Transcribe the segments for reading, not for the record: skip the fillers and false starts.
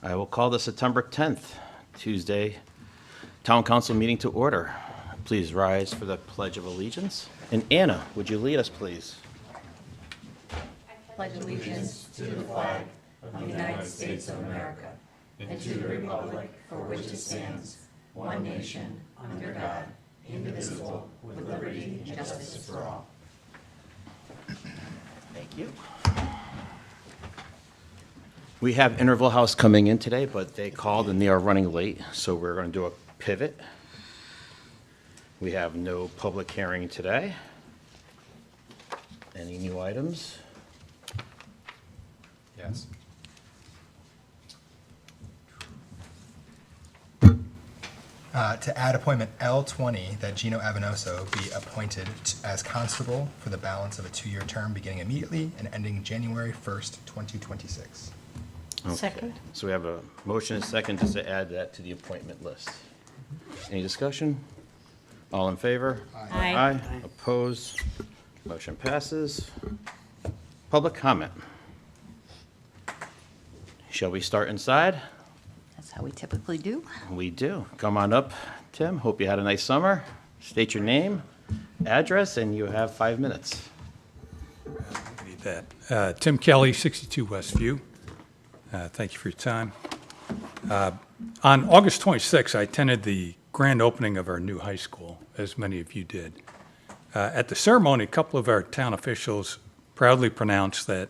I will call the September 10th, Tuesday, Town Council meeting to order. Please rise for the Pledge of Allegiance. And Anna, would you lead us, please? Pledge allegiance to the flag of the United States of America and to the republic for which it stands, one nation, under God, indivisible, with liberty and justice for all. Thank you. We have Interval House coming in today, but they called and they are running late, so we're going to do a pivot. We have no public hearing today. Any new items? Yes. To add appointment L20, that Gino Avenoso be appointed as constable for the balance of a 2-year term beginning immediately and ending January 1st, 2026. Second. So we have a motion and a second just to add that to the appointment list. Any discussion? All in favor? Aye. Aye. Opposed? Motion passes. Public comment. Shall we start inside? That's how we typically do. We do. Come on up, Tim. Hope you had a nice summer. State your name, address, and you have 5 minutes. Need that. Tim Kelly, 62 Westview. Thank you for your time. On August 26th, I attended the grand opening of our new high school, as many of you did. At the ceremony, a couple of our town officials proudly pronounced that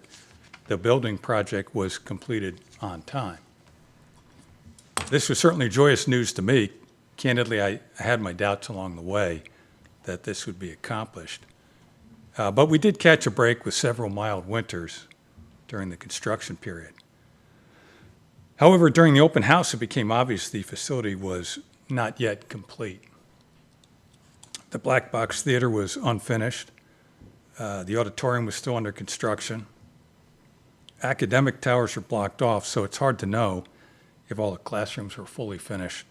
the building project was completed on time. This was certainly joyous news to me. Candidly, I had my doubts along the way that this would be accomplished. But we did catch a break with several mild winters during the construction period. However, during the open house, it became obvious the facility was not yet complete. The Black Box Theater was unfinished. The auditorium was still under construction. Academic towers were blocked off, so it's hard to know if all the classrooms were fully finished.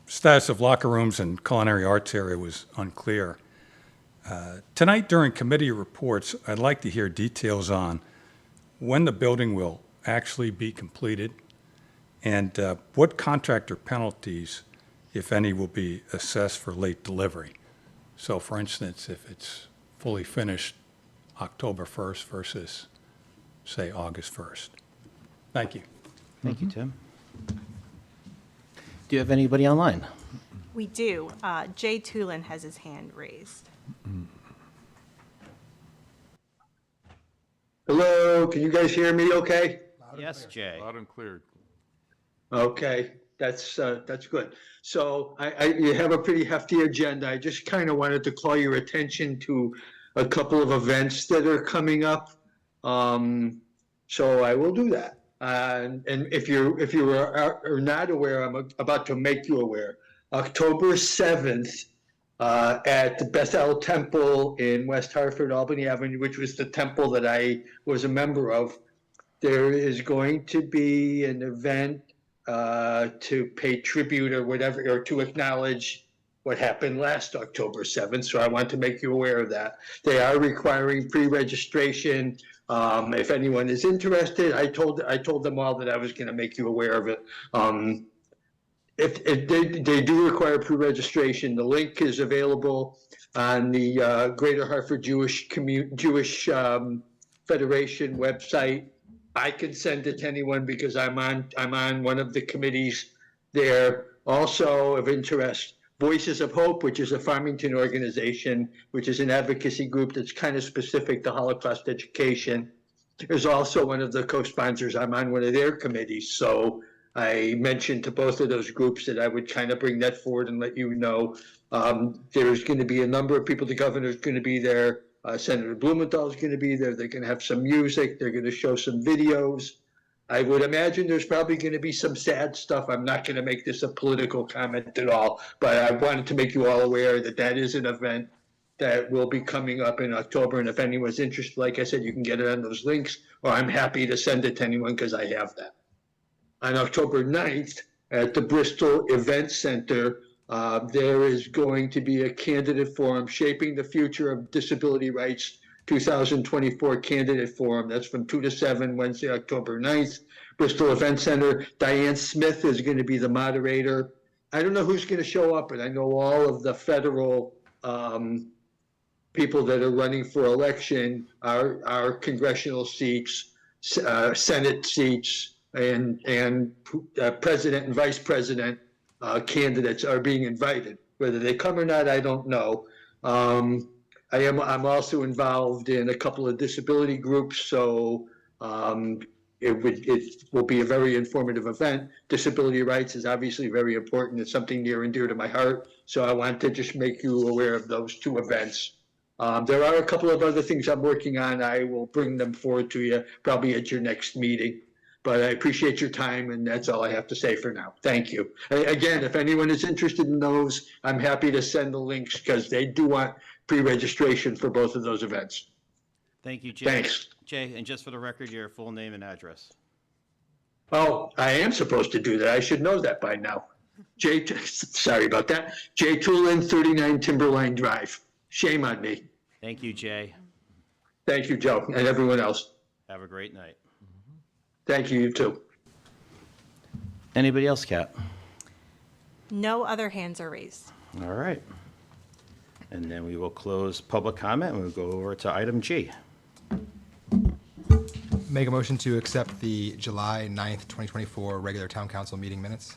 Status of locker rooms and culinary arts area was unclear. Tonight, during committee reports, I'd like to hear details on when the building will actually be completed and what contractor penalties, if any, will be assessed for late delivery. So, for instance, if it's fully finished October 1st versus, say, August 1st. Thank you. Thank you, Tim. Do you have anybody online? We do. Jay Tulin has his hand raised. Hello, can you guys hear me okay? Yes, Jay. Loud and clear. Okay, that's good. So you have a pretty hefty agenda. I just kind of wanted to call your attention to a couple of events that are coming up. So I will do that. And if you are not aware, I'm about to make you aware. October 7th, at the Bethel Temple in West Hartford, Albany Avenue, which was the temple that I was a member of, there is going to be an event to pay tribute or whatever, or to acknowledge what happened last October 7th. So I want to make you aware of that. They are requiring pre-registration. If anyone is interested, I told them all that I was going to make you aware of it. If they do require pre-registration, the link is available on the Greater Hartford Jewish Federation website. I can send it to anyone because I'm on one of the committees there. Also of interest, Voices of Hope, which is a Farmington organization, which is an advocacy group that's kind of specific to Holocaust education, is also one of the co-sponsors. I'm on one of their committees. So I mentioned to both of those groups that I would kind of bring that forward and let you know. There's going to be a number of people. The governor's going to be there. Senator Blumenthal is going to be there. They're going to have some music. They're going to show some videos. I would imagine there's probably going to be some sad stuff. I'm not going to make this a political comment at all, but I wanted to make you all aware that that is an event that will be coming up in October. And if anyone's interested, like I said, you can get it on those links, or I'm happy to send it to anyone because I have that. On October 9th at the Bristol Event Center, there is going to be a candidate forum, Shaping the Future of Disability Rights 2024 Candidate Forum. That's from 2 to 7, Wednesday, October 9th, Bristol Event Center. Diane Smith is going to be the moderator. I don't know who's going to show up, but I know all of the federal people that are running for election, our congressional seats, Senate seats, and president and vice president candidates are being invited. Whether they come or not, I don't know. I'm also involved in a couple of disability groups, so it will be a very informative event. Disability rights is obviously very important. It's something near and dear to my heart. So I want to just make you aware of those two events. There are a couple of other things I'm working on. I will bring them forward to you probably at your next meeting. But I appreciate your time, and that's all I have to say for now. Thank you. Again, if anyone is interested in those, I'm happy to send the links because they do want pre-registration for both of those events. Thank you, Jay. Thanks. Jay, and just for the record, your full name and address. Oh, I am supposed to do that. I should know that by now. Sorry about that. Jay Tulin, 39 Timberline Drive. Shame on me. Thank you, Jay. Thank you, Joe, and everyone else. Have a great night. Thank you, you too. Anybody else, Kat? No other hands are raised. All right. And then we will close public comment and we'll go over to item G. Make a motion to accept the July 9th, 2024 regular town council meeting minutes.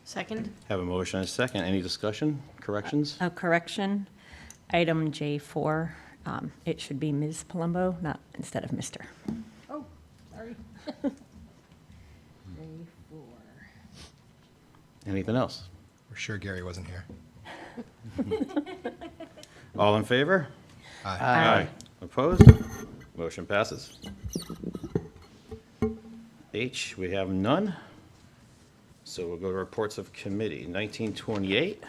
Second? Have a motion and a second. Any discussion, corrections? A correction, item J4, it should be Ms. Palumbo, not instead of Mr. Oh, sorry. Anything else? We're sure Gary wasn't here. All in favor? Aye. Opposed? Motion passes. H, we have none. So we'll go to reports of committee. 1928.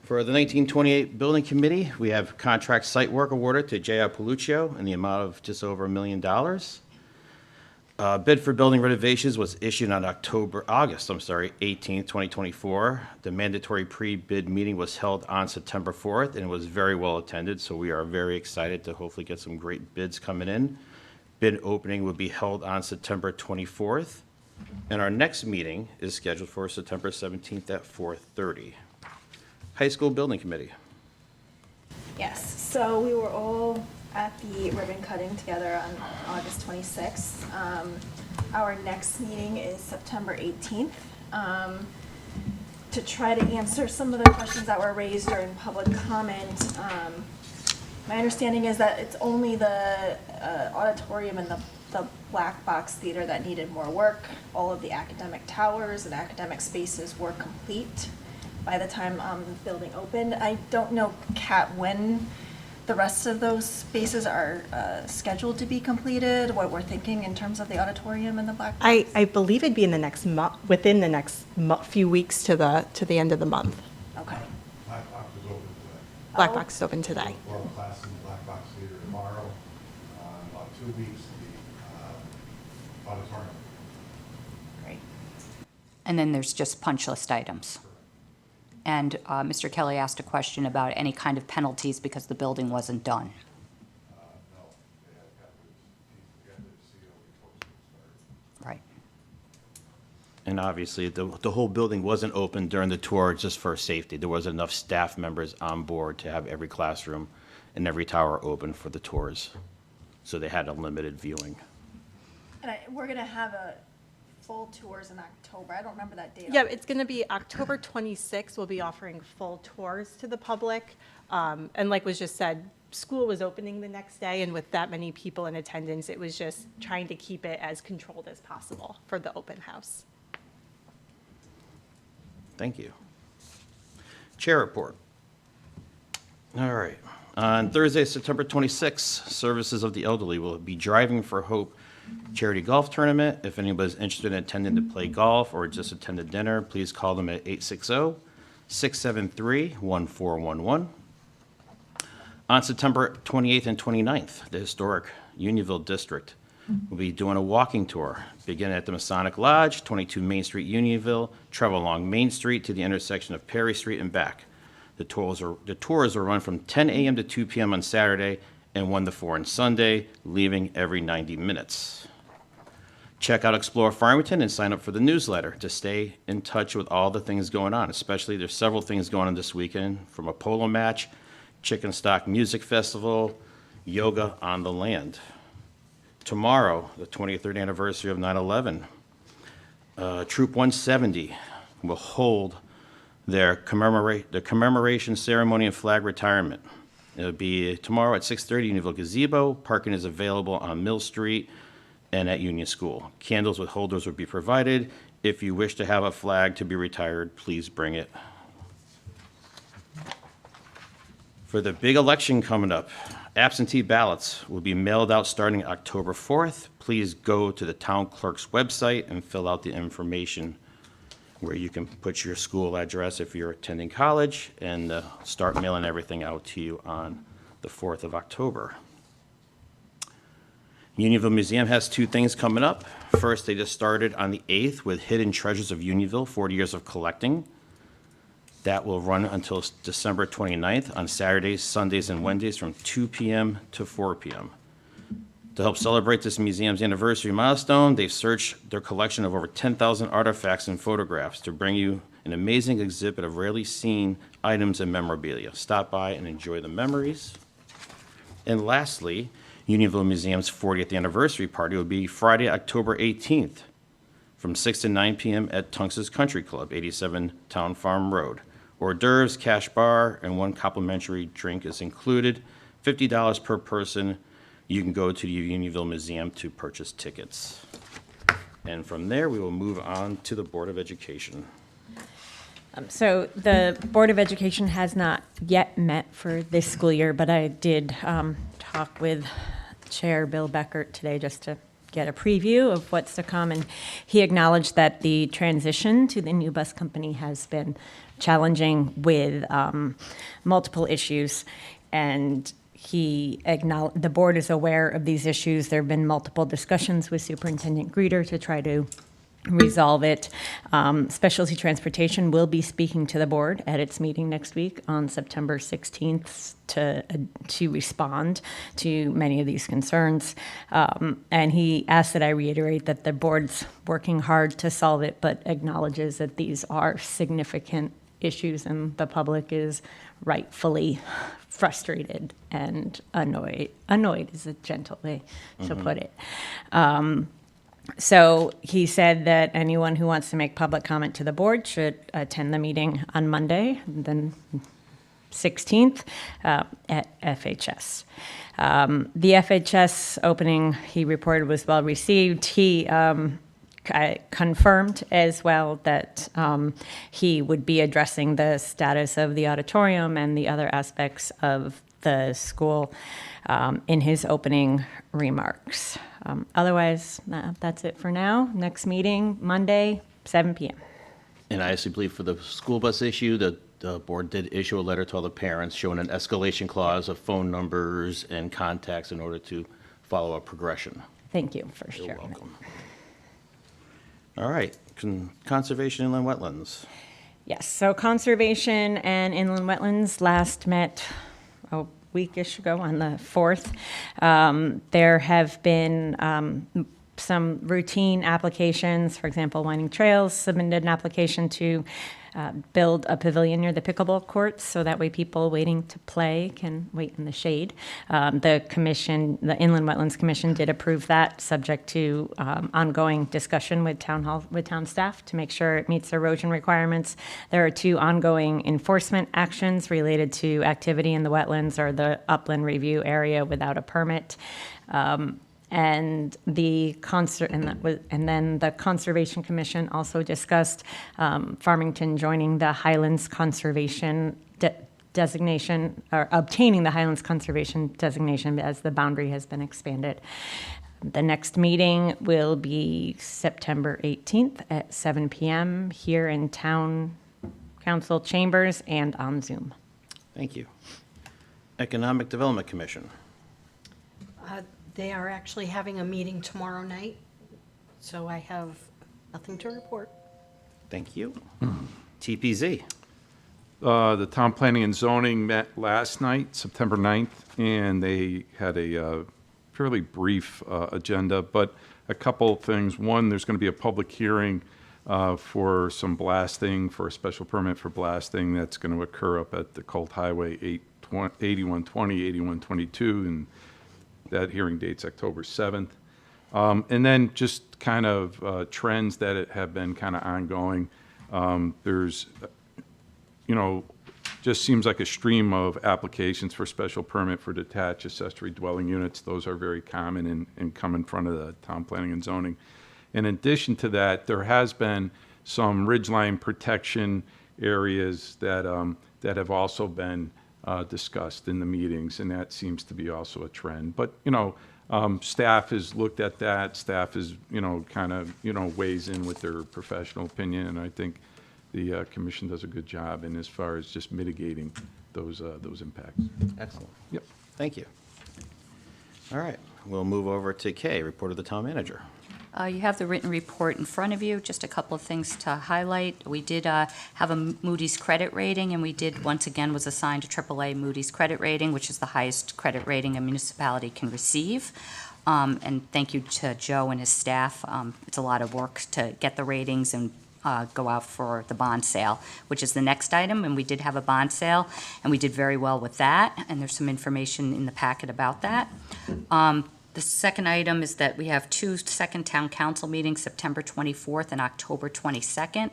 For the 1928 Building Committee, we have contract site work awarded to J.R. Paluccio in the amount of just over $1 million. Bid for building renovations was issued on August 18th, 2024. The mandatory pre-bid meeting was held on September 4th, and it was very well attended, so we are very excited to hopefully get some great bids coming in. Bid opening will be held on September 24th, and our next meeting is scheduled for September 17th at 4:30. High School Building Committee. Yes, so we were all at the ribbon cutting together on August 26th. Our next meeting is September 18th. To try to answer some of the questions that were raised during public comment, my understanding is that it's only the auditorium and the black box theater that needed more work. All of the academic towers and academic spaces were complete by the time the building opened. I don't know, Kat, when the rest of those spaces are scheduled to be completed, what we're thinking in terms of the auditorium and the black box? I believe it'd be in the next within the next few weeks to the end of the month. Okay. Black Box is open today. Black box is open today. World class in the Black Box Theater tomorrow. In about 2 weeks, the auditorium. Great. And then there's just punch list items. And Mr. Kelly asked a question about any kind of penalties because the building wasn't done. No, they have got to get the CO before school started. Right. And obviously, the whole building wasn't open during the tour just for safety. There wasn't enough staff members on board to have every classroom and every tower open for the tours. So they had a limited viewing. And we're gonna have a full tours in October. I don't remember that date. Yeah, it's going to be October 26th. We'll be offering full tours to the public. And like was just said, school was opening the next day, and with that many people in attendance, it was just trying to keep it as controlled as possible for the open house. Thank you. Chair report. All right. On Thursday, September 26th, Services of the Elderly will be Driving for Hope charity golf tournament. If anybody's interested in attending to play golf or just attend a dinner, please call them at 860-673-1411. On September 28th and 29th, the historic Unionville District will be doing a walking tour, beginning at the Masonic Lodge, 22 Main Street, Unionville, travel along Main Street to the intersection of Perry Street and back. The tours will run from 10 a.m. to 2 p.m. on Saturday and 1 to 4 on Sunday, leaving every 90 minutes. Check out Explore Farmington and sign up for the newsletter to stay in touch with all the things going on, especially there's several things going on this weekend, from a polo match, Chicken Stock Music Festival, Yoga on the Land. Tomorrow, the 23rd anniversary of 9/11, Troop 170 will hold their commemoration ceremony and flag retirement. It'll be tomorrow at 6:30 Unionville Gazebo. Parking is available on Mill Street and at Union School. Candles with holders will be provided. If you wish to have a flag to be retired, please bring it. For the big election coming up, absentee ballots will be mailed out starting October 4th. Please go to the town clerk's website and fill out the information where you can put your school address if you're attending college, and start mailing everything out to you on the 4th of October. Unionville Museum has 2 things coming up. First, they just started on the 8th with Hidden Treasures of Unionville, 40 Years of Collecting. That will run until December 29th on Saturdays, Sundays, and Wednesdays from 2 p.m. to 4 p.m. To help celebrate this museum's anniversary milestone, they've searched their collection of over 10,000 artifacts and photographs to bring you an amazing exhibit of rarely seen items and memorabilia. Stop by and enjoy the memories. And lastly, Unionville Museum's 40th anniversary party will be Friday, October 18th from 6 to 9 p.m. at Tunks's Country Club, 87 Town Farm Road. Hors d'oeuvres, cash bar, and 1 complimentary drink is included, $50 per person. You can go to the Unionville Museum to purchase tickets. And from there, we will move on to the Board of Education. So the Board of Education has not yet met for this school year, but I did talk with Chair Bill Beckert today just to get a preview of what's to come, and he acknowledged that the transition to the new bus company has been challenging with multiple issues, and he acknowledged the board is aware of these issues. There have been multiple discussions with Superintendent Greeter to try to resolve it. Specialty Transportation will be speaking to the board at its meeting next week on September 16th to respond to many of these concerns. And he asked that I reiterate that the board's working hard to solve it, but acknowledges that these are significant issues and the public is rightfully frustrated and annoyed. Annoyed is a gentle way to put it. So he said that anyone who wants to make public comment to the board should attend the meeting on Monday, the 16th, at FHS. The FHS opening, he reported, was well received. He confirmed as well that he would be addressing the status of the auditorium and the other aspects of the school in his opening remarks. Otherwise, that's it for now. Next meeting, Monday, 7 p.m. And I actually believe for the school bus issue, the board did issue a letter to all the parents showing an escalation clause of phone numbers and contacts in order to follow a progression. Thank you for You're sharing that. welcome. All right, Conservation Inland Wetlands. Yes, so Conservation and Inland Wetlands last met a weekish ago on the 4th. There have been some routine applications. For example, Winding Trails submitted an application to build a pavilion near the pickleball courts, so that way people waiting to play can wait in the shade. The commission, the Inland Wetlands Commission, did approve that, subject to ongoing discussion with town staff to make sure it meets erosion requirements. There are 2 ongoing enforcement actions related to activity in the wetlands or the upland review area without a permit. And then the Conservation Commission also discussed Farmington joining the Highlands Conservation designation, or obtaining the Highlands Conservation designation as the boundary has been expanded. The next meeting will be September 18th at 7 p.m. here in Town Council chambers and on Zoom. Thank you. Economic Development Commission. They are actually having a meeting tomorrow night, so I have nothing to report. Thank you. TPZ. The Town Planning and Zoning met last night, September 9th, and they had a fairly brief agenda, but a couple of things. One, there's going to be a public hearing for some blasting, for a special permit for blasting that's going to occur up at the Colt Highway 8120, 8122, and that hearing date's October 7th. And then just kind of trends that have been kind of ongoing. There's, just seems like a stream of applications for special permit for detached accessory dwelling units. Those are very common and come in front of the Town Planning and Zoning. In addition to that, there has been some ridgeline protection areas that have also been discussed in the meetings, and that seems to be also a trend. But, staff has looked at that. Staff is, kind of, weighs in with their professional opinion, and I think the commission does a good job in as far as just mitigating those impacts. Excellent. Yep. Thank you. All right, we'll move over to K, report of the town manager. You have the written report in front of you. Just a couple of things to highlight. We did have a Moody's credit rating, and we did, once again, was assigned a AAA Moody's credit rating, which is the highest credit rating a municipality can receive. And thank you to Joe and his staff. It's a lot of work to get the ratings and go out for the bond sale, which is the next item. And we did have a bond sale, and we did very well with that. And there's some information in the packet about that. The second item is that we have two second town council meetings, September 24th and October 22nd.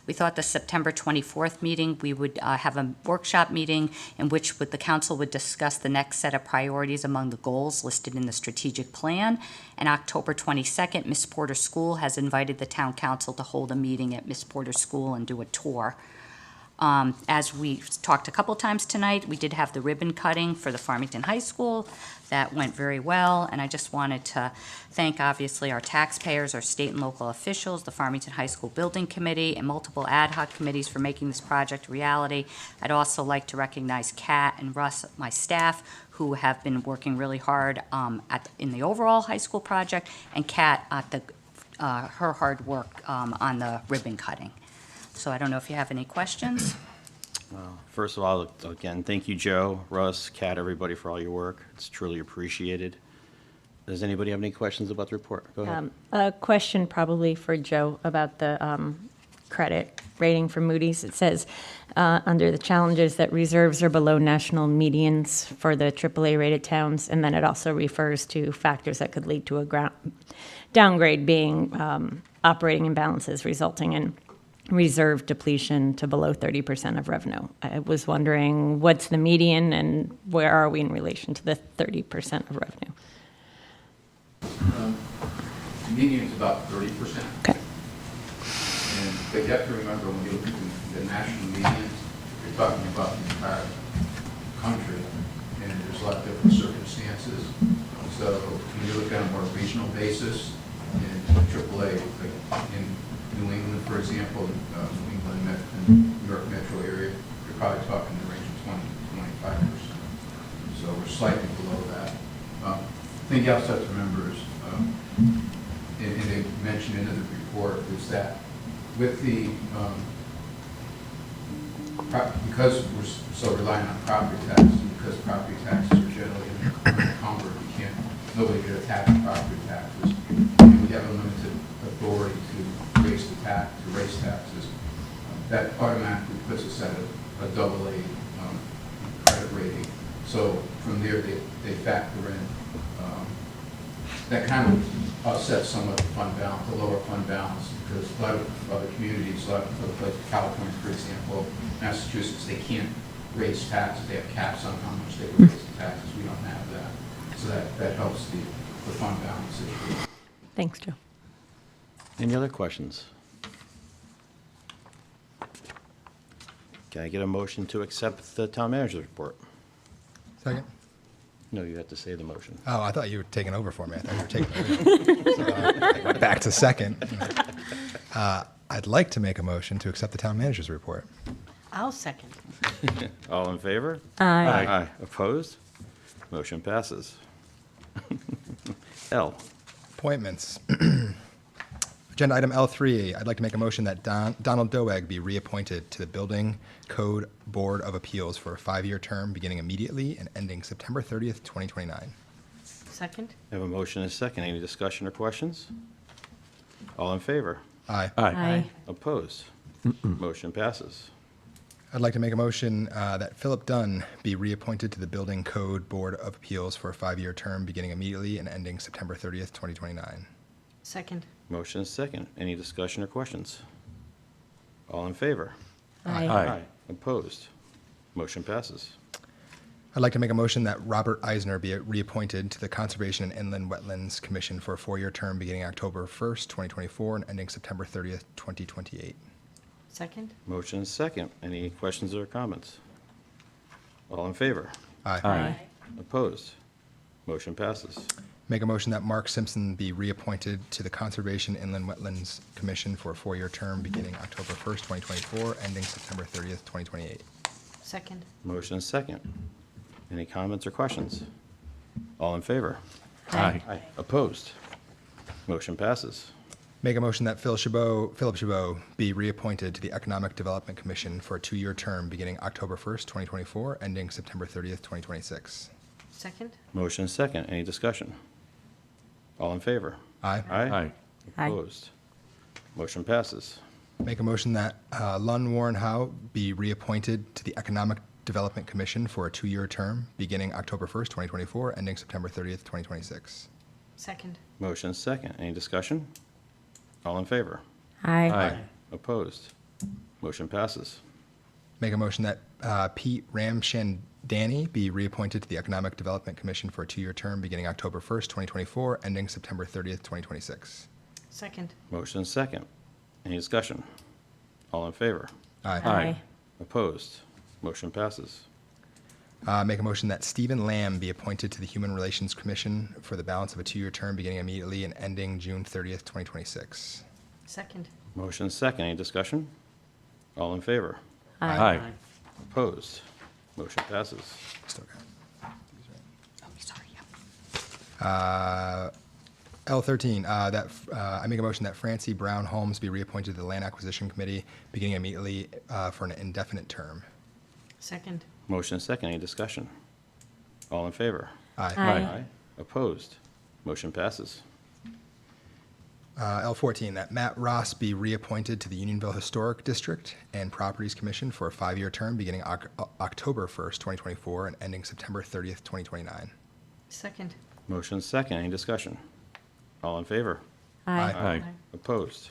We thought the September 24th meeting, we would have a workshop meeting in which the council would discuss the next set of priorities among the goals listed in the strategic plan. And October 22nd, Miss Porter School has invited the town council to hold a meeting at Miss Porter School and do a tour. As we talked a couple times tonight, we did have the ribbon cutting for the Farmington High School. That went very well, and I just wanted to thank, obviously, our taxpayers, our state and local officials, the Farmington High School Building Committee, and multiple ad hoc committees for making this project a reality. I'd also like to recognize Kat and Russ, my staff, who have been working really hard in the overall high school project, and Kat at her hard work on the ribbon cutting. So I don't know if you have any questions. First of all, again, thank you, Joe, Russ, Kat, everybody for all your work. It's truly appreciated. Does anybody have any questions about the report? Go ahead. A question probably for Joe about the credit rating for Moody's. It says, under the challenges, that reserves are below national medians for the AAA-rated towns, and then it also refers to factors that could lead to a downgrade, being operating imbalances resulting in reserve depletion to below 30% of revenue. I was wondering, what's the median, and where are we in relation to the 30% of revenue? The median is about 30%. Okay. But you have to remember, when you look at the national medians, you're talking about the entire country, and there's a lot of different circumstances. So when you look at a more regional basis, in AAA, like in New England, for example, New England and New York metro area, you're probably talking in the range of 20 to 25%. So we're slightly below that. The thing you also have to remember is, and they mentioned in the report, is that with the, because we're so reliant on property taxes, and because property taxes are generally encumbered, nobody can attack property taxes. And we have a limited authority to raise taxes. That automatically puts us at a AA credit rating. So from there, they factor in, that kind of offsets some of the fund balance, the lower fund balance, because a lot of other communities, a lot of other places, California, for example, Massachusetts, they can't raise taxes. They have caps on how much they can raise the taxes. We don't have that. So that helps the fund balance issue. Thanks, Joe. Any other questions? Can I get a motion to accept the town manager's report? Second? No, you have to say the motion. Oh, I thought you were taking over for me. I thought you were taking over. So I went back to second. I'd like to make a motion to accept the town manager's report. I'll second. All in favor? Aye. Aye. Opposed? Motion passes. L. Appointments. Agenda item L3, I'd like to make a motion that Donald Doeg be reappointed to the Building Code Board of Appeals for a 5-year term beginning immediately and ending September 30th, 2029. Second? I have a motion and a second. Any discussion or questions? All in favor? Aye. Aye. Opposed? Motion passes. I'd like to make a motion that Philip Dunn be reappointed to the Building Code Board of Appeals for a 5-year term beginning immediately and ending September 30th, 2029. Second? Motion and second. Any discussion or questions? All in favor? Aye. Opposed? Motion passes. I'd like to make a motion that Robert Eisner be reappointed to the Conservation and Inland Wetlands Commission for a 4-year term beginning October 1st, 2024 and ending September 30th, 2028. Second? Motion and second. Any questions or comments? All in favor? Aye. Opposed? Motion passes. Make a motion that Mark Simpson be reappointed to the Conservation Inland Wetlands Commission for a 4-year term beginning October 1st, 2024, ending September 30th, 2028. Second? Motion and second. Any comments or questions? All in favor? Aye. Opposed? Motion passes. Make a motion that Philip Chabot be reappointed to the Economic Development Commission for a 2-year term beginning October 1st, 2024, ending September 30th, 2026. Second? Motion and second. Any discussion? All in favor? Aye. Aye. Aye. Opposed? Motion passes. Make a motion that Lun Warren Howe be reappointed to the Economic Development Commission for a 2-year term beginning October 1st, 2024, ending September 30th, 2026. Second? Motion and second. Any discussion? All in favor? Aye. Opposed? Motion passes. Make a motion that Pete Ramchandani be reappointed to the Economic Development Commission for a 2-year term beginning October 1st, 2024, ending September 30th, 2026. Second? Motion and second. Any discussion? All in favor? Aye. Opposed? Motion passes. Make a motion that Stephen Lamb be appointed to the Human Relations Commission for the balance of a 2-year term beginning immediately and ending June 30th, 2026. Second? Motion and second. Any discussion? All in favor? Aye. Opposed? Motion passes. Still got it. Oh, sorry, L13, I make a motion that Francie Brown Holmes be reappointed to the Land Acquisition Committee beginning immediately for an indefinite term. Second? Motion and second. Any discussion? All in favor? Aye. Aye. Opposed? Motion passes. L14, that Matt Ross be reappointed to the Unionville Historic District and Properties Commission for a 5-year term beginning October 1st, 2024, and ending September 30th, 2029. Second? Motion and second. Any discussion? All in favor? Aye. Aye. Opposed?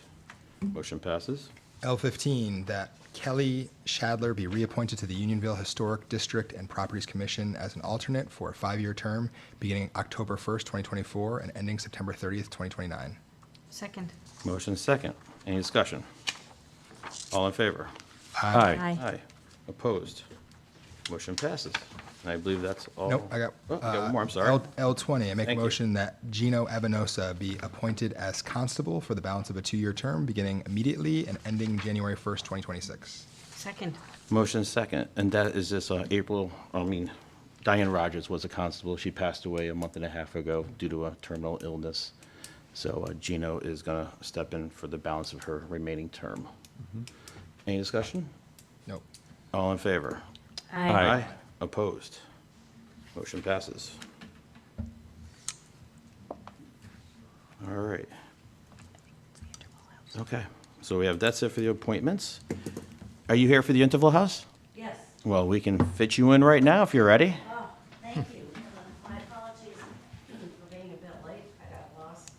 Motion passes. L15, that Kelly Shadler be reappointed to the Unionville Historic District and Properties Commission as an alternate for a 5-year term beginning October 1st, 2024, and ending September 30th, 2029. Second? Motion second. Any discussion? All in favor? Aye. Aye. Opposed? Motion passes. And I believe that's all. Nope, I got. Oh, you got one more, I'm sorry. L20, I make a Thank you. motion that Gino Avenosa be appointed as constable for the balance of a 2-year term beginning immediately and ending January 1st, 2026. Second? Motion second. And that is this Diane Rogers was a constable. She passed away a month and a half ago due to a terminal illness. So Gino is going to step in for the balance of her remaining term. Any discussion? Nope. All in favor? Aye. Opposed? Motion passes. All right. Okay, so that's it for the appointments. Are you here for the interval house? Yes. Well, we can fit you in right now if you're ready. Oh, thank you. My apologies for being a bit late. I got lost.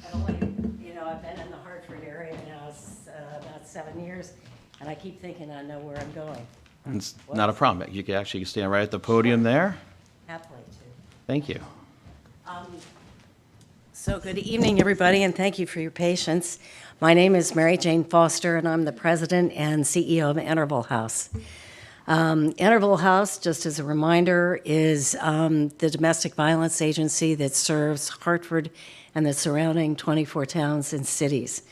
I've been in the Hartford area now about 7 years, and I keep thinking I know where I'm going. It's not a problem. You can actually stand right at the podium there. Happily to. Thank you. So good evening, everybody, and thank you for your patience. My name is Mary Jane Foster, and I'm the president and CEO of Interval House. Interval House, just as a reminder, is the domestic violence agency that serves Hartford and the surrounding 24 towns and cities.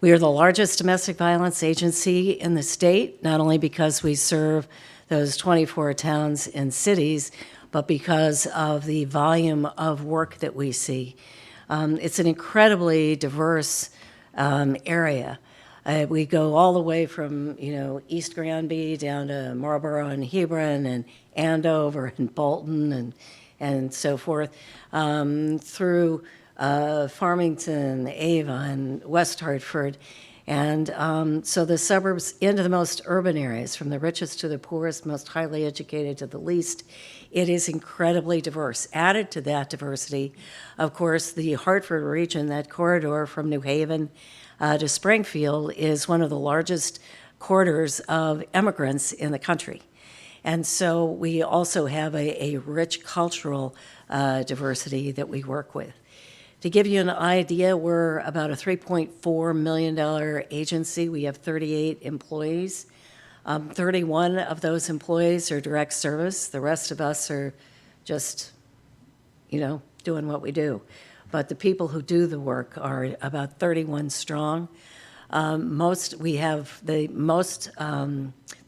We are the largest domestic violence agency in the state, not only because we serve those 24 towns and cities, but because of the volume of work that we see. It's an incredibly diverse area. We go all the way from, East Granby down to Marlborough and Hebron and Andover and Bolton and so forth, through Farmington, Avon, West Hartford. And so the suburbs into the most urban areas, from the richest to the poorest, most highly educated to the least, it is incredibly diverse. Added to that diversity, of course, the Hartford region, that corridor from New Haven to Springfield, is one of the largest corridors of immigrants in the country. And so we also have a rich cultural diversity that we work with. To give you an idea, we're about a $3.4 million agency. We have 38 employees. 31 of those employees are direct service. The rest of us are just, doing what we do. But the people who do the work are about 31 strong. We have the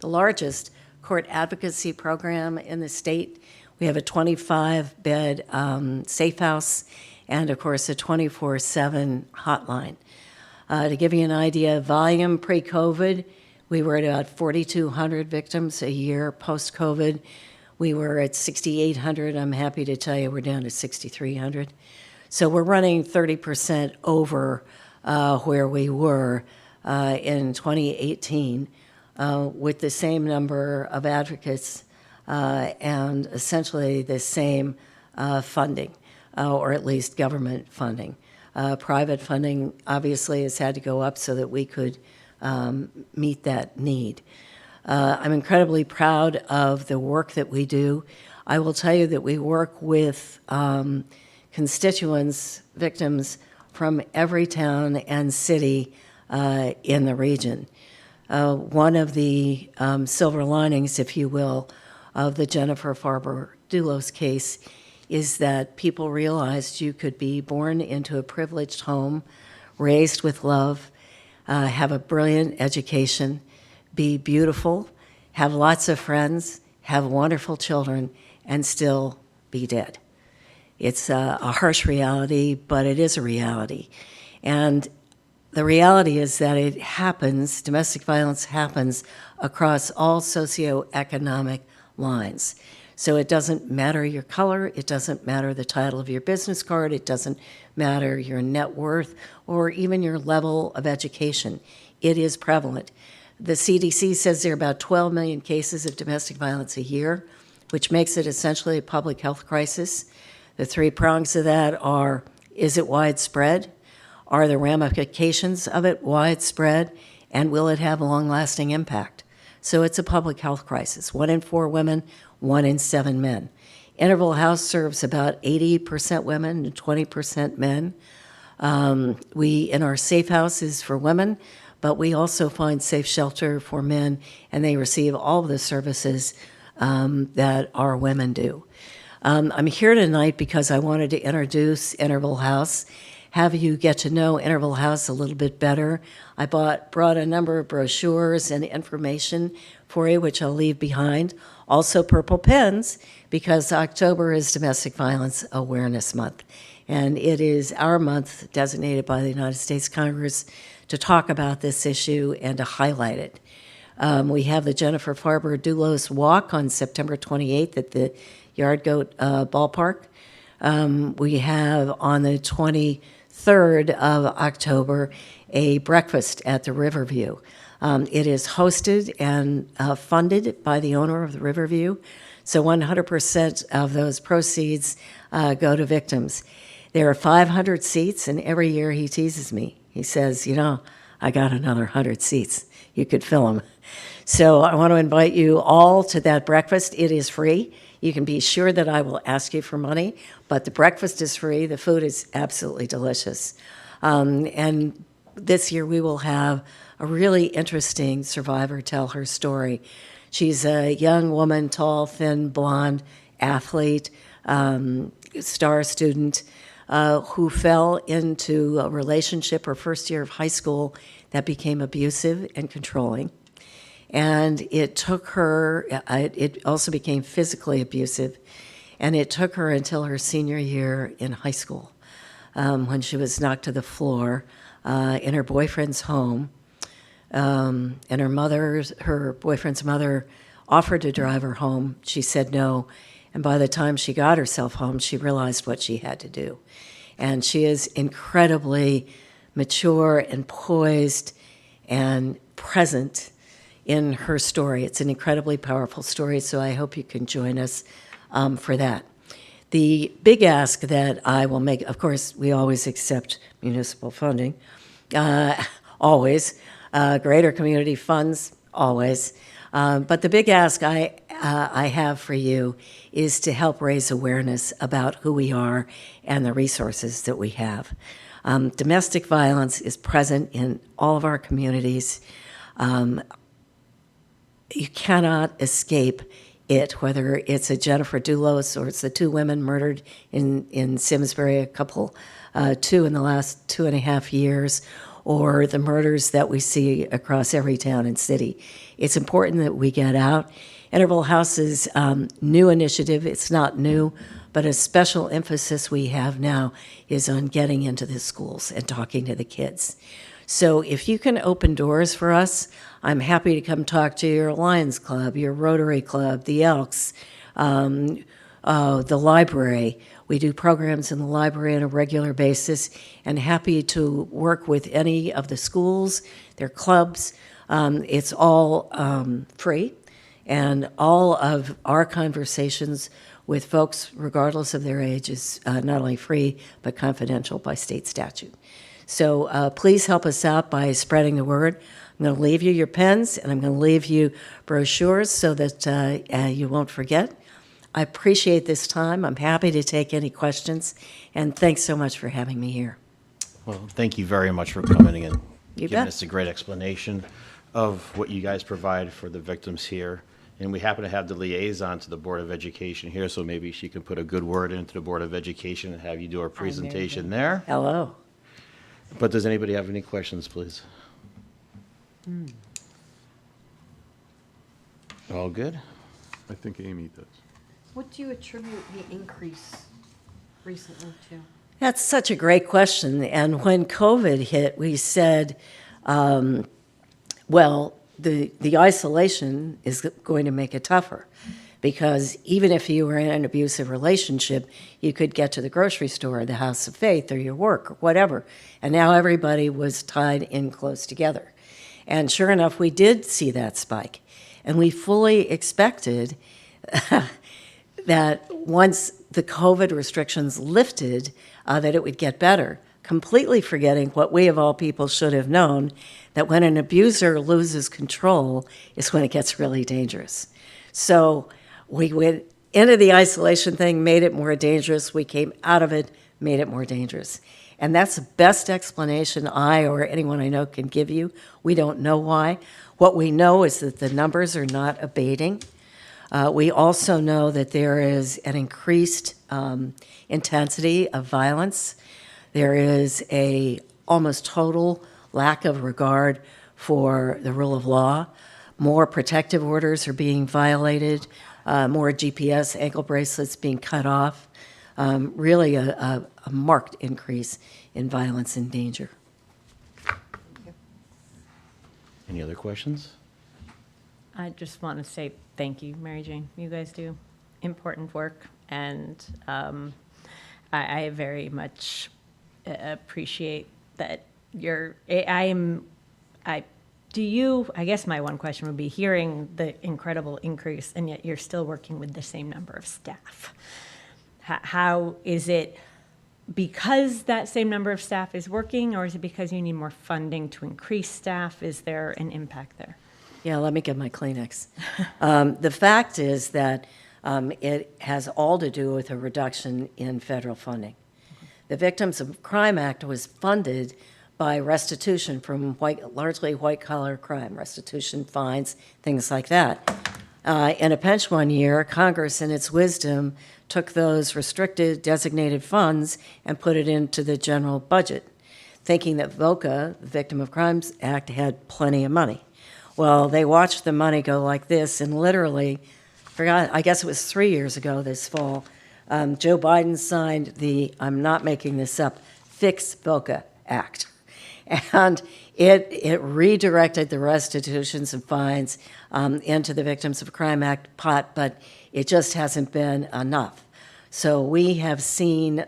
largest court advocacy program in the state. We have a 25-bed safe house, and of course a 24/7 hotline. To give you an idea of volume pre-COVID, we were at about 4,200 victims a year. Post-COVID, we were at 6,800. I'm happy to tell you we're down to 6,300. So we're running 30% over where we were in 2018 with the same number of advocates and essentially the same funding. Or at least government funding. Private funding obviously has had to go up so that we could meet that need. I'm incredibly proud of the work that we do. I will tell you that we work with constituents, victims from every town and city in the region. One of the silver linings, if you will, of the Jennifer Farber-Dulos case is that people realized you could be born into a privileged home, raised with love, have a brilliant education, be beautiful, have lots of friends, have wonderful children, and still be dead. It's a harsh reality, but it is a reality. And the reality is that it happens, domestic violence happens across all socioeconomic lines. So it doesn't matter your color, it doesn't matter the title of your business card, it doesn't matter your net worth, or even your level of education. It is prevalent. The CDC says there are about 12 million cases of domestic violence a year, which makes it essentially a public health crisis. The three prongs of that are, is it widespread? Are the ramifications of it widespread? And will it have a long-lasting impact? So it's a public health crisis. 1 in 4 women, 1 in 7 men. Interval House serves about 80% women and 20% men. We, in our safe houses for women, but we also find safe shelter for men, and they receive all of the services that our women do. I'm here tonight because I wanted to introduce Interval House, have you get to know Interval House a little bit better. I brought a number of brochures and information for you, which I'll leave behind. Also purple pens, because October is Domestic Violence Awareness Month. And it is our month designated by the United States Congress to talk about this issue and to highlight it. We have the Jennifer Farber-Dulos Walk on September 28th at the Yard Goat Ballpark. We have on the 23rd of October a breakfast at the Riverview. It is hosted and funded by the owner of the Riverview, so 100% of those proceeds go to victims. There are 500 seats, and every year he teases me. He says, I got another 100 seats. You could fill them. So I want to invite you all to that breakfast. It is free. You can be sure that I will ask you for money, but the breakfast is free. The food is absolutely delicious. And this year we will have a really interesting survivor tell her story. She's a young woman, tall, thin, blonde, athlete, star student, who fell into a relationship her first year of high school that became abusive and controlling. And it took her, it also became physically abusive, and it took her until her senior year in high school. when she was knocked to the floor in her boyfriend's home. And her boyfriend's mother offered to drive her home. She said no. And by the time she got herself home, she realized what she had to do. And she is incredibly mature and poised and present in her story. It's an incredibly powerful story, so I hope you can join us for that. The big ask that I will make, of course, we always accept municipal funding, always. Greater community funds, always. But the big ask I have for you is to help raise awareness about who we are and the resources that we have. Domestic violence is present in all of our communities. You cannot escape it, whether it's a Jennifer Dulos or it's the two women murdered in Simsbury, two in the last 2.5 years, or the murders that we see across every town and city. It's important that we get out. Interval House's new initiative, it's not new, but a special emphasis we have now is on getting into the schools and talking to the kids. So if you can open doors for us, I'm happy to come talk to your Lions Club, your Rotary Club, the Elks, the library. We do programs in the library on a regular basis, and happy to work with any of the schools, their clubs. It's all free, and all of our conversations with folks, regardless of their age, is not only free, but confidential by state statute. So please help us out by spreading the word. I'm going to leave you your pens, and I'm going to leave you brochures so that you won't forget. I appreciate this time. I'm happy to take any questions, and thanks so much for having me here. Well, thank you very much for coming and You giving bet. us a great explanation of what you guys provide for the victims here. And we happen to have the liaison to the Board of Education here, so maybe she can put a good word into the Board of Education and have you do our presentation there. Hello. But does anybody have any questions, please? All good? I think Amy does. What do you attribute the increase recently to? That's such a great question. And when COVID hit, we said, well, the isolation is going to make it tougher, because even if you were in an abusive relationship, you could get to the grocery store, or the house of faith, or your work, or whatever. And now everybody was tied in close together. And sure enough, we did see that spike. And we fully expected that once the COVID restrictions lifted, that it would get better, completely forgetting what we of all people should have known, that when an abuser loses control is when it gets really dangerous. So we went into the isolation thing, made it more dangerous. We came out of it, made it more dangerous. And that's the best explanation I or anyone I know can give you. We don't know why. What we know is that the numbers are not abating. We also know that there is an increased intensity of violence. There is a almost total lack of regard for the rule of law. More protective orders are being violated, more GPS ankle bracelets being cut off. Really a marked increase in violence and danger. Any other questions? I just want to say thank you, Mary Jane. You guys do important work, and I very much appreciate that you're. I guess my one question would be, hearing the incredible increase, and yet you're still working with the same number of staff. How is it? Because that same number of staff is working, or is it because you need more funding to increase staff? Is there an impact there? Yeah, let me get my Kleenex. The fact is that it has all to do with a reduction in federal funding. The Victims of Crime Act was funded by restitution from largely white-collar crime, restitution, fines, things like that. In a pinch one year, Congress, in its wisdom, took those restricted designated funds and put it into the general budget, thinking that VOCA, the Victim of Crimes Act, had plenty of money. Well, they watched the money go like this, and literally, I guess it was 3 years ago this fall, Joe Biden signed I'm not making this up, Fix VOCA Act. And it redirected the restitutions and fines into the Victims of Crime Act pot, but it just hasn't been enough. So we have seen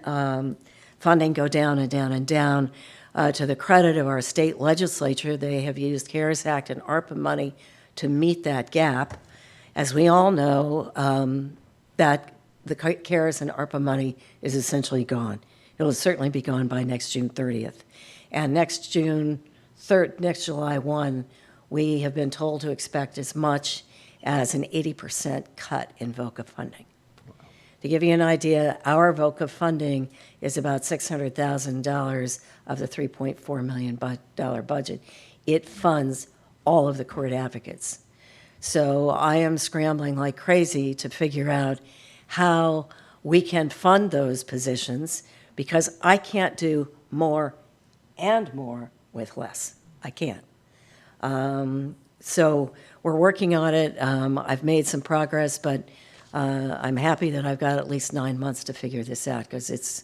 funding go down and down and down. To the credit of our state legislature, they have used CARES Act and ARPA money to meet that gap. As we all know, that the CARES and ARPA money is essentially gone. It will certainly be gone by next June 30th. And next July 1, we have been told to expect as much as an 80% cut in VOCA funding. To give you an idea, our VOCA funding is about $600,000 of the $3.4 million budget. It funds all of the court advocates. So I am scrambling like crazy to figure out how we can fund those positions, because I can't do more and more with less. I can't. So we're working on it. I've made some progress, but I'm happy that I've got at least 9 months to figure this out, because it's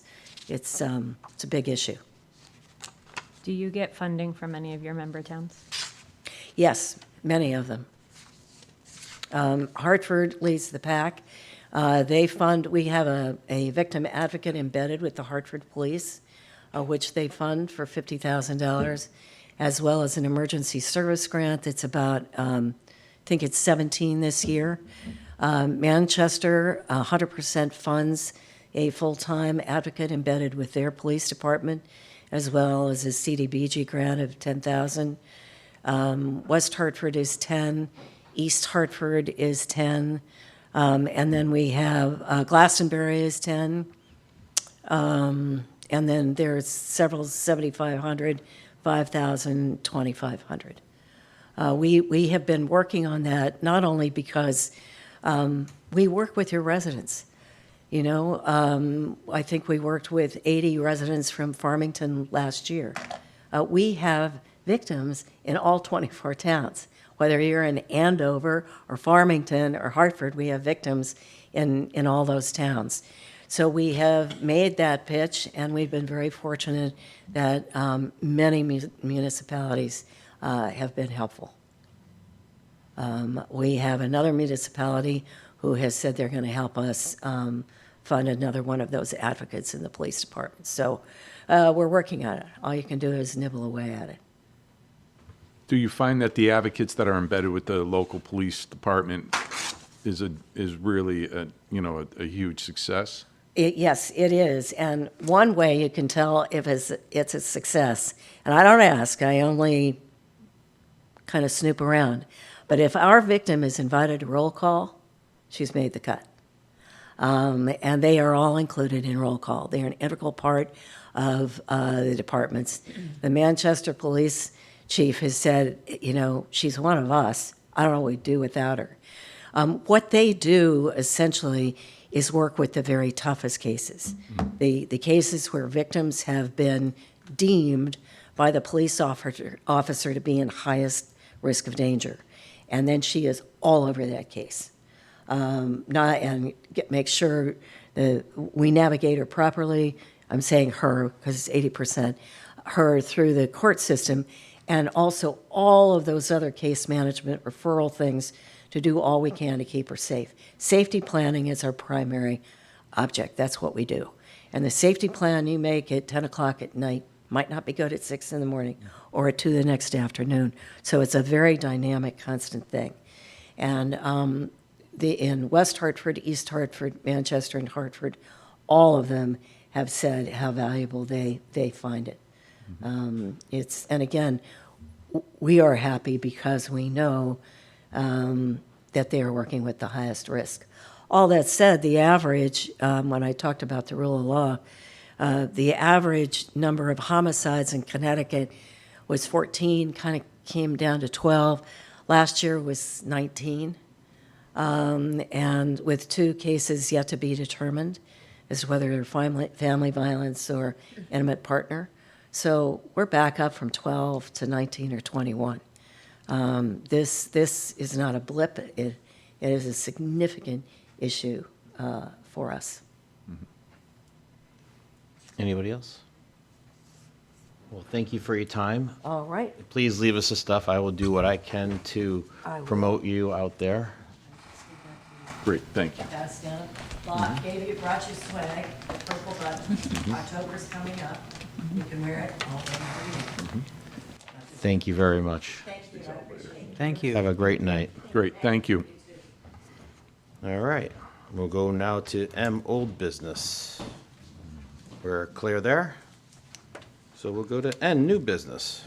a big issue. Do you get funding from any of your member towns? Yes, many of them. Hartford leads the pack. We have a victim advocate embedded with the Hartford Police, which they fund for $50,000, as well as an emergency service grant that's about, I think it's 17 this year. Manchester, 100% funds a full-time advocate embedded with their police department, as well as a CDBG grant of $10,000. West Hartford is 10, East Hartford is 10, and then we have Glastonbury is 10, and then there's several 7,500, 5,000, 2,500. We have been working on that not only because we work with your residents. You know, I think we worked with 80 residents from Farmington last year. We have victims in all 24 towns. Whether you're in Andover or Farmington or Hartford, we have victims in all those towns. So we have made that pitch, and we've been very fortunate that many municipalities have been helpful. We have another municipality who has said they're going to help us fund another one of those advocates in the police department. So we're working on it. All you can do is nibble away at it. Do you find that the advocates that are embedded with the local police department is really a huge success? Yes, it is. And one way you can tell if it's a success, and I don't ask, I only kind of snoop around, but if our victim is invited to roll call, she's made the cut. And they are all included in roll call. They're an integral part of the departments. The Manchester Police Chief has said, you know, she's one of us. I don't know what we'd do without her. What they do essentially is work with the very toughest cases. The cases where victims have been deemed by the police officer to be in highest risk of danger. And then she is all over that case. Make sure that we navigate her properly. I'm saying her because it's 80%, her through the court system, and also all of those other case management referral things to do all we can to keep her safe. Safety planning is our primary object. That's what we do. And the safety plan you make at 10 o'clock at night might not be good at 6 in the morning or at 2 the next afternoon. So it's a very dynamic, constant thing. And in West Hartford, East Hartford, Manchester, and Hartford, all of them have said how valuable they find it. And again, we are happy because we know that they are working with the highest risk. All that said, the average, when I talked about the rule of law, the average number of homicides in Connecticut was 14, kind of came down to 12. Last year was 19. And with 2 cases yet to be determined as to whether they're family violence or intimate partner. So we're back up from 12 to 19 or 21. This is not a blip. It is a significant issue for us. Anybody else? Well, thank you for your time. All right. Please leave us the stuff. I will do what I can to I will. promote you out there. Great, thank you. Pass down. Bob gave you, brought you swag, the purple button. October's coming up. You can wear it all day, every day. Thank you very much. Thank you, I appreciate it. Thank you. Have a great night. Great, thank you. All right, we'll go now to M, old business. We're clear there. So we'll go to N, new business.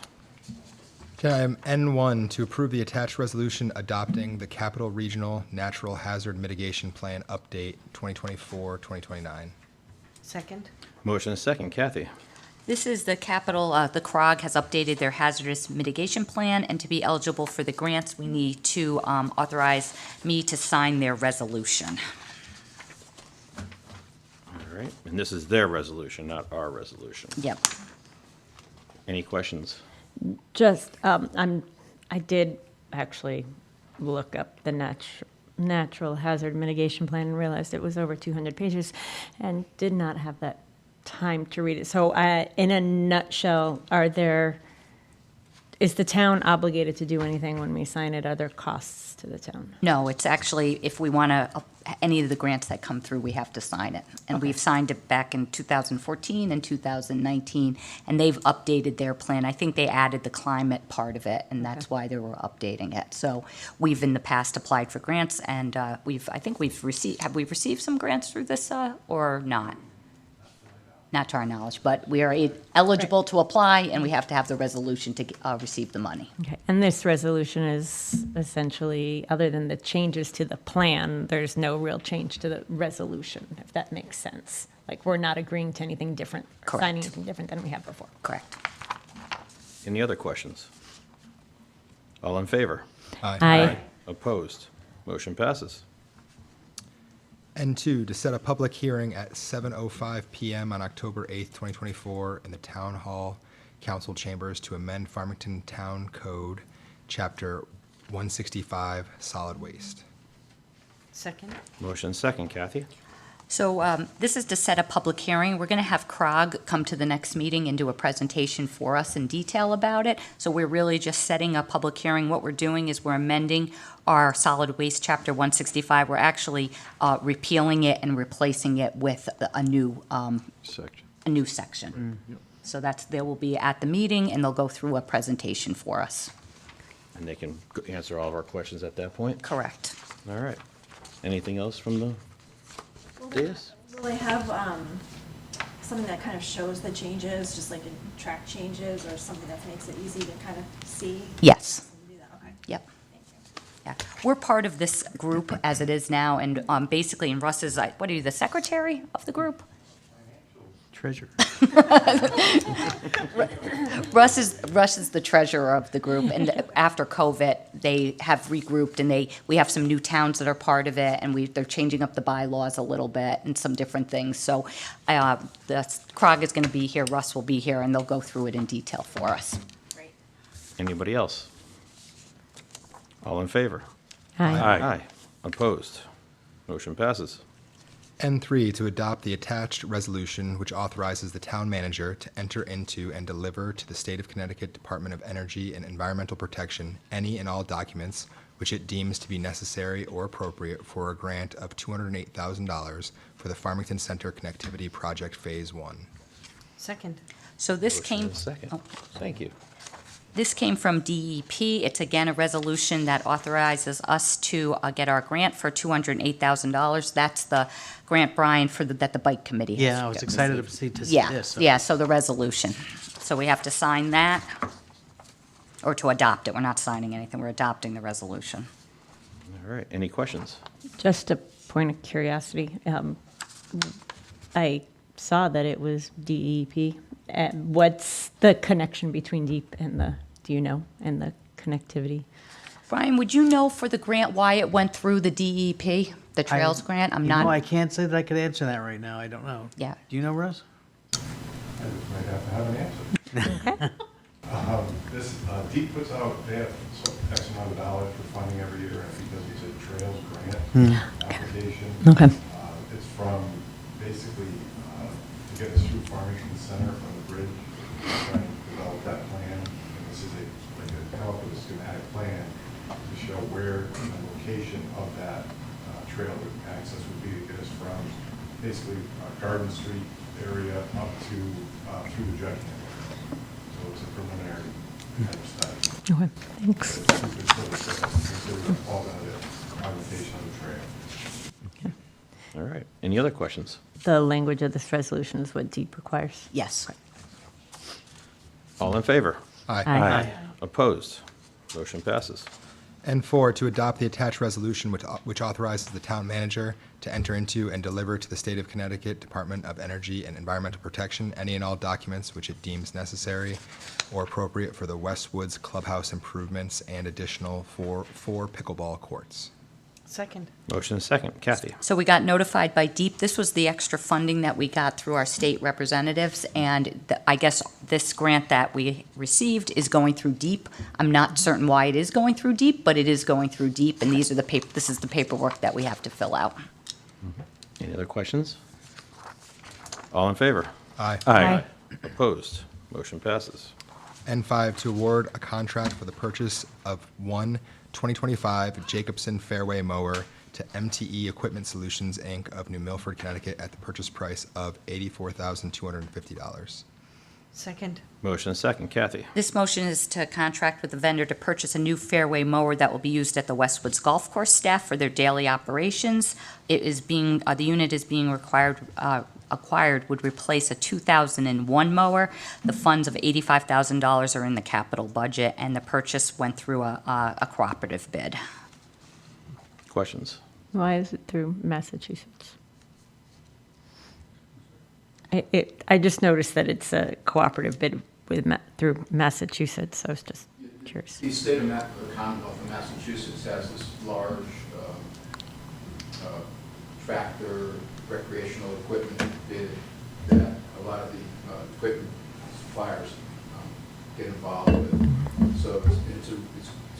Okay, item N1, to approve the attached resolution adopting the Capital Regional Natural Hazard Mitigation Plan Update 2024-2029. Second? Motion and second, Kathy. This is the capital, the CROG has updated their hazardous mitigation plan, and to be eligible for the grants, we need to authorize me to sign their resolution. All right, and this is their resolution, not our resolution. Yep. Any questions? Just, I did actually look up the natural hazard mitigation plan and realized it was over 200 pages and did not have that time to read it. So in a nutshell, is the town obligated to do anything when we sign it? Are there costs to the town? No, it's actually, if we want to, any of the grants that come through, we have to sign it. And we've signed it back in 2014 and 2019, and they've updated their plan. I think they added the climate part of it, and that's why they were updating it. So we've in the past applied for grants, and have we received some grants through this, or not? Not to our knowledge, but we are eligible to apply, and we have to have the resolution to receive the money. Okay, and this resolution is essentially, other than the changes to the plan, there's no real change to the resolution, if that makes sense. Like, we're not agreeing to anything different, or signing Correct. anything different than we have before. Correct. Any other questions? All in favor? Aye. Opposed? Motion passes. N2, to set a public hearing at 7:05 PM on October 8th, 2024, in the Town Hall Council Chambers to amend Farmington Town Code, Chapter 165, Solid Waste. Second? Motion second, Kathy. So this is to set a public hearing. We're going to have CROG come to the next meeting and do a presentation for us in detail about it. So we're really just setting a public hearing. What we're doing is we're amending our solid waste chapter 165. We're actually repealing it and replacing it with a new section. So they will be at the meeting, and they'll go through a presentation for us. And they can answer all of our questions at that point? Correct. All right. Anything else from the dais? Will they have something that kind of shows the changes, just like in track changes, or something that makes it easy to kind of see? Yes. Do that, okay. Yep. Thank you. Yeah. We're part of this group as it is now, and basically, and Russ is, what are you, the secretary of the group? Treasure. Russ is the treasurer of the group, and after COVID, they have regrouped, and we have some new towns that are part of it, and they're changing up the bylaws a little bit and some different things. So the CROG is going to be here, Russ will be here, and they'll go through it in detail for us. Great. Anybody else? All in favor? Aye. Aye. Opposed? Motion passes. N3, to adopt the attached resolution which authorizes the town manager to enter into and deliver to the State of Connecticut Department of Energy and Environmental Protection any and all documents which it deems to be necessary or appropriate for a grant of $208,000 for the Farmington Center Connectivity Project Phase 1. Second? So this Motion came. and second. Oh. Thank you. This came from DEP. It's again a resolution that authorizes us to get our grant for $208,000. That's the grant, Brian, that the bike committee has. Yeah, I was excited to see Yeah, this. so- yeah, so the resolution. So we have to sign that, or to adopt it. We're not signing anything, we're adopting the resolution. All right. Any questions? Just a point of curiosity, I saw that it was DEP. What's the connection between DEP and do you know, and the connectivity? Brian, would you know for the grant why it went through the DEP, the Trails grant? I'm You know, I not, can't say that I could answer that right now. I don't know. Yeah. Do you know, Russ? I just might have to have an answer. This, DEEP puts out, they have X amount of dollars for funding every year, and because it's a Trails grant application. Okay. It's from, basically, to get us through Farmington Center from the bridge, trying to that plan, and this is like a come up with a schematic plan to show where the location of that trail access would be to get us from basically Garden Street area up to through the judgment area. So it's a preliminary kind of study. Okay, thanks. Consider all the augmentation of the trail. All right. Any other questions? The language of this resolution is what DEEP requires. Yes. All in favor? Aye. Aye. Opposed? Motion passes. And 4, to adopt the attached resolution which authorizes the town manager to enter into and deliver to the State of Connecticut Department of Energy and Environmental Protection any and all documents which it deems necessary or appropriate for the Westwoods Clubhouse improvements and additional four pickleball courts. Second. Motion is second. Kathy? So we got notified by DEEP. This was the extra funding that we got through our state representatives, and I guess this grant that we received is going through DEEP. I'm not certain why it is going through DEEP, but it is going through DEEP, and this is the paperwork that we have to fill out. Any other questions? All in favor? Aye. Aye. Opposed? Motion passes. And 5, to award a contract for the purchase of one 2025 Jacobson Fairway mower to MTE Equipment Solutions, Inc. of New Milford, Connecticut, at the purchase price of $84,250. Second. Motion is second. Kathy? This motion is to contract with the vendor to purchase a new fairway mower that will be used at the Westwoods Golf Course staff for their daily operations. It is being, the unit is being acquired would replace a 2001 mower. The funds of $85,000 are in the capital budget, and the purchase went through a cooperative bid. Questions? Why is it through Massachusetts? I just noticed that it's a cooperative bid with through Massachusetts, so I was just curious. The state of the Commonwealth of Massachusetts has this large tractor recreational equipment bid that a lot of the equipment suppliers get involved with. So it's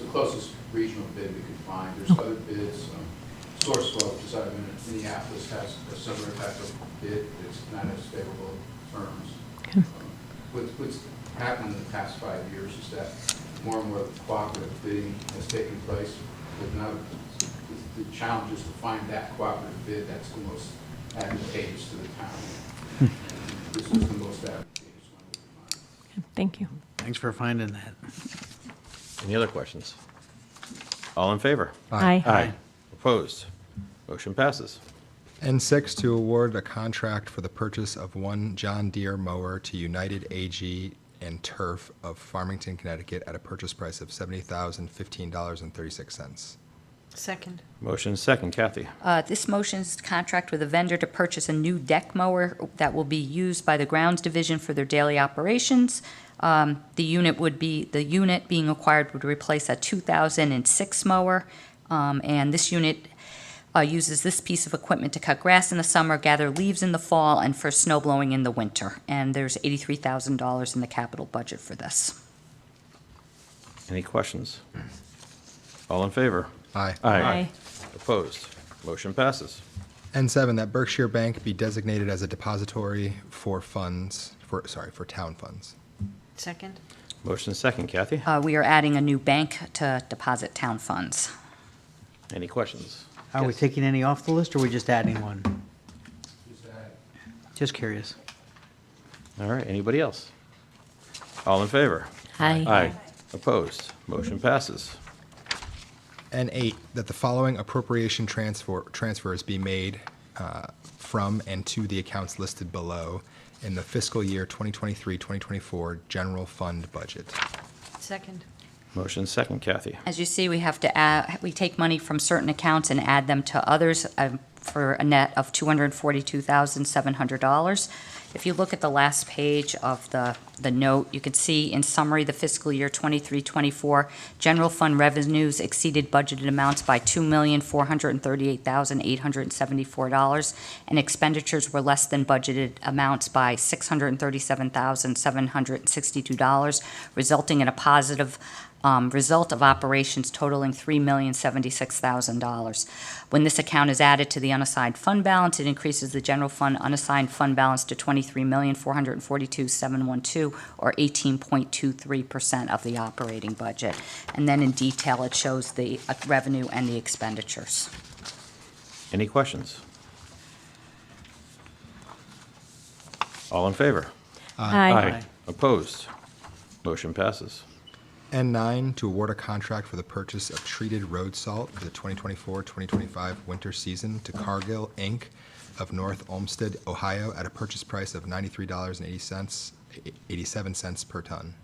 the closest regional bid we could find. There's other bids. Sourcewell, which is out of Minneapolis, has a similar type of bid. It's not as favorable terms. What's happened in the past 5 years is that more and more cooperative bidding has taken place. But now the challenge is to find that cooperative bid that's the most advantageous to the town. And this is the most advantageous one we can find. Thank you. Thanks for finding that. Any other questions? All in favor? Aye. Opposed? Motion passes. And 6, to award a contract for the purchase of one John Deere mower to United AG and Turf of Farmington, Connecticut, at a purchase price of $70,015.36. Second. Motion is second. Kathy? This motion is to contract with a vendor to purchase a new deck mower that will be used by the grounds division for their daily operations. The unit being acquired would replace a 2006 mower, and this unit uses this piece of equipment to cut grass in the summer, gather leaves in the fall, and for snow blowing in the winter. And there's $83,000 in the capital budget for this. Any questions? All in favor? Aye. Aye. Opposed? Motion passes. And 7, that Berkshire Bank be designated as a depository for town funds. Second. Motion is second. Kathy? We are adding a new bank to deposit town funds. Any questions? Are we Yes. taking any off the list, or are we just adding one? Just that. Just curious. All right. Anybody else? All in favor? Aye. Opposed? Motion passes. And 8, that the following appropriation transfers be made from and to the accounts listed below in the fiscal year 2023-2024 general fund budget. Second. Motion is second. Kathy? As you see, we have to we take money from certain accounts and add them to others for a net of $242,700. If you look at the last page of the note, you can see in summary, the fiscal year 23-24 general fund revenues exceeded budgeted amounts by $2,438,874, and expenditures were less than budgeted amounts by $637,762, resulting in a positive result of operations totaling $3,076,000. When this account is added to the unassigned fund balance, it increases the general fund unassigned fund balance to $23,442,712, or 18.23% of the operating budget. And then in detail, it shows the revenue and the expenditures. Any questions? All in favor? Aye. Opposed? Motion passes. N9, to award a contract for the purchase of treated road salt for the 2024-2025 winter season to Cargill, Inc. of North Olmsted, Ohio, at a purchase price of $93.87 per ton.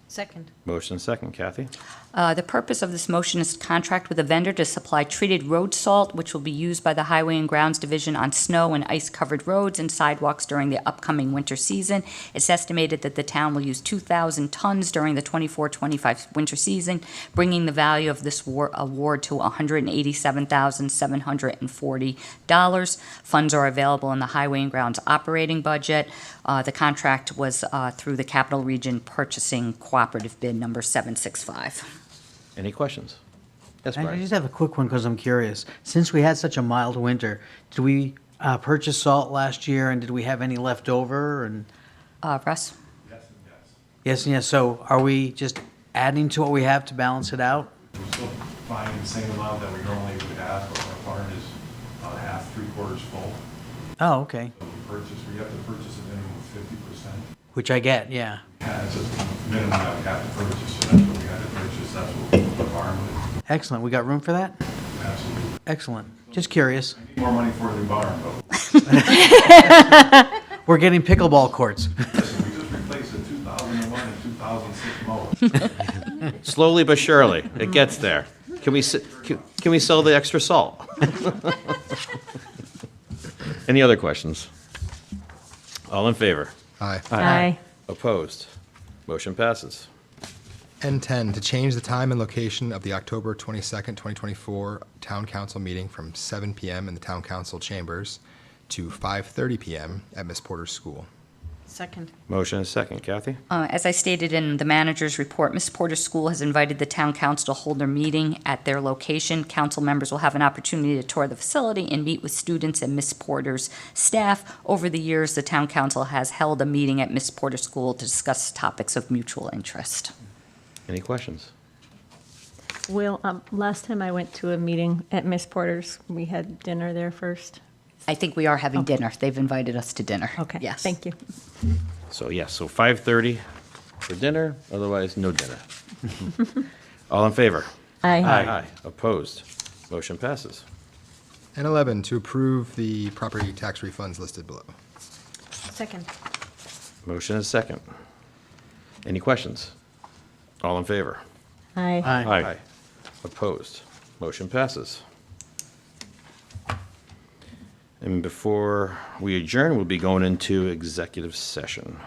Second. Motion second. Kathy? The purpose of this motion is to contract with a vendor to supply treated road salt, which will be used by the Highway and Grounds Division on snow and ice-covered roads and sidewalks during the upcoming winter season. It's estimated that the town will use 2,000 tons during the 24-25 winter season, bringing the value of this award to $187,740. Funds are available in the Highway and Grounds operating budget. The contract was through the Capital Region Purchasing Cooperative Bid number 765. Any questions? Yes, I Brian? just have a quick one because I'm curious. Since we had such a mild winter, did we purchase salt last year and did we have any left over? And Russ? yes and yes. So are we just adding to what we have to balance it out? We're still buying the same amount that we normally would have, but our barn is about half, 3/4 full. Oh, okay. So we have to purchase a minimum of 50%. Which I get, yeah. Yeah, it's a minimum that we have to purchase, so that's what we had to purchase, that's what we put the barn with. Excellent. We got room for that? Absolutely. Excellent. Just curious. Need more money for the barn, but We're getting pickleball courts. listen, we just replaced the 2001 and 2006 mower. Slowly but surely, it gets there. Can we sell the extra salt? Any other questions? All in favor? Aye. Aye. Opposed? Motion passes. N10, to change the time and location of the October 22nd, 2024 Town Council meeting from 7 p.m. in the Town Council chambers to 5:30 p.m. at Miss Porter's school. Second. Motion is second. Kathy? As I stated in the manager's report, Miss Porter School has invited the town council to hold their meeting at their location. Council members will have an opportunity to tour the facility and meet with students and Miss Porter's staff. Over the years, the town council has held a meeting at Miss Porter School to discuss topics of mutual interest. Any questions? Will, last time I went to a meeting at Miss Porter's, we had dinner there first. I think we are having dinner. They've invited us to dinner. Okay. Yes. Thank you. So, yes, so 5:30 for dinner, otherwise no dinner. All in favor? Aye. Aye. Opposed? Motion passes. N11, to approve the property tax refunds listed below. Second. Motion is second. Any questions? All in favor? Aye. Aye. Opposed? Motion passes. And before we adjourn, we'll be going into executive session.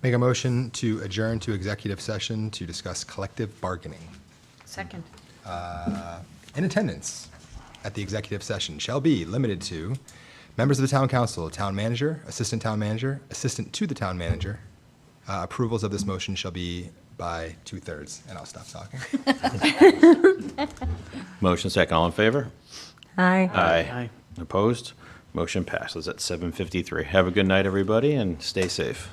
Make a motion to adjourn to executive session to discuss collective bargaining. Second. In attendance at the executive session shall be limited to members of the town council, town manager, assistant to the town manager. Approvals of this motion shall be by 2/3, and I'll stop talking. Motion second. All in favor? Aye. Aye. Opposed? Motion passes at 7:53. Have a good night, everybody, and stay safe.